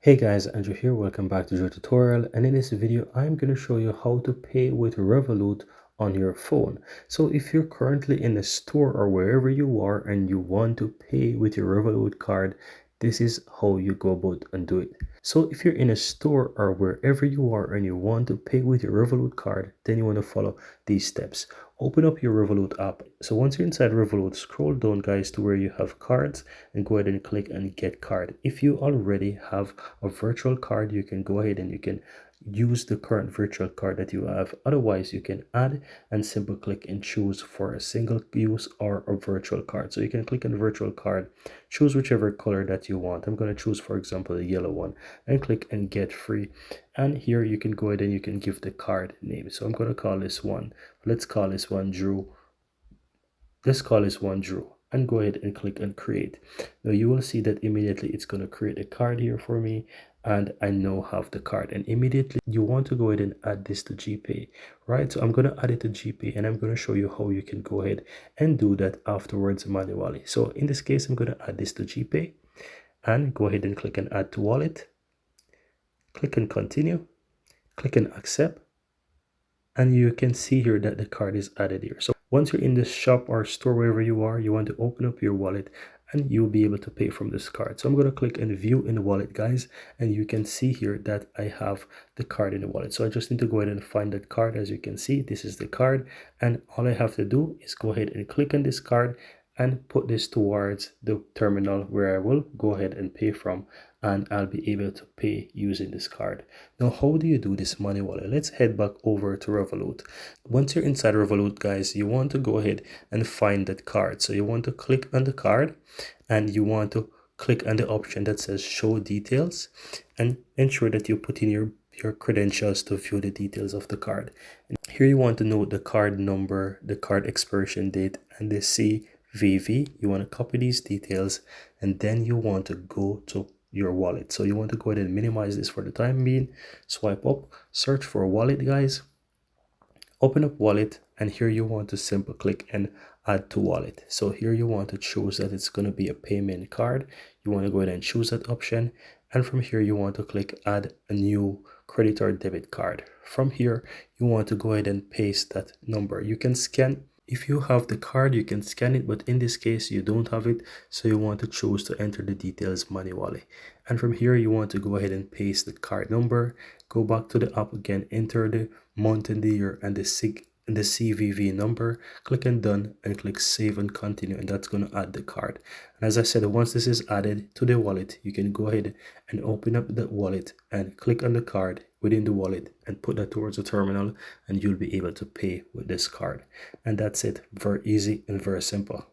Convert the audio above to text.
Hey guys, Andrew here. Welcome back to the tutorial, and in this video I'm going to show you how to pay with Revolut on your phone. So if you're currently in a store or wherever you are and you want to pay with your Revolut card, this is how you go about and do it. So if you're in a store or wherever you are and you want to pay with your Revolut card, then you want to follow these steps. Open up your Revolut app. So once you're inside Revolut, scroll down guys to where you have cards and go ahead and click on get card. If you already have a virtual card, you can go ahead and you can use the current virtual card that you have. Otherwise, you can add and simply click and choose for a single use or a virtual card. So you can click on virtual card, choose whichever color that you want. I'm going to choose, for example, the yellow one, and click and get free. And here you can go ahead and you can give the card name. So I'm going to call this one, let's call this one Drew. Let's call this one Drew, and go ahead and click on create. Now you will see that immediately it's going to create a card here for me, and I now have the card. And immediately you want to go ahead and add this to GPay, right? So I'm going to add it to GPay, and I'm going to show you how you can go ahead and do that afterwards manually. So in this case, I'm going to add this to GPay and go ahead and click on add to wallet, click on continue, click on accept, and you can see here that the card is added here. So once you're in the shop or store, wherever you are, you want to open up your wallet and you'll be able to pay from this card. So I'm going to click on view in the wallet guys, and you can see here that I have the card in the wallet. So I just need to go ahead and find that card. As you can see, this is the card, and all I have to do is go ahead and click on this card and put this towards the terminal where I will go ahead and pay from, and I'll be able to pay using this card. Now, how do you do this manually? Let's head back over to Revolut. Once you're inside Revolut, guys, you want to go ahead and find that card. So you want to click on the card and you want to click on the option that says show details, and ensure that you put in your credentials to view the details of the card. And here you want to note the card number, the card expiration date, and the CVV. You want to copy these details, and then you want to go to your wallet. So you want to go ahead and minimize this for the time being. Swipe up, search for wallet guys, open up wallet, and here you want to simply click and add to wallet. So here you want to choose that it's going to be a payment card. You want to go ahead and choose that option, and from here you want to click add a new credit or debit card. From here you want to go ahead and paste that number. You can scan. If you have the card, you can scan it, but in this case you don't have it, so you want to choose to enter the details manually. And from here you want to go ahead and paste the card number, go back to the app again, enter the month and the year and the CVV number, click on done and click save and continue, and that's going to add the card. And as I said, once this is added to the wallet, you can go ahead and open up the wallet and click on the card within the wallet and put that towards the terminal, and you'll be able to pay with this card. And that's it. Very easy and very simple.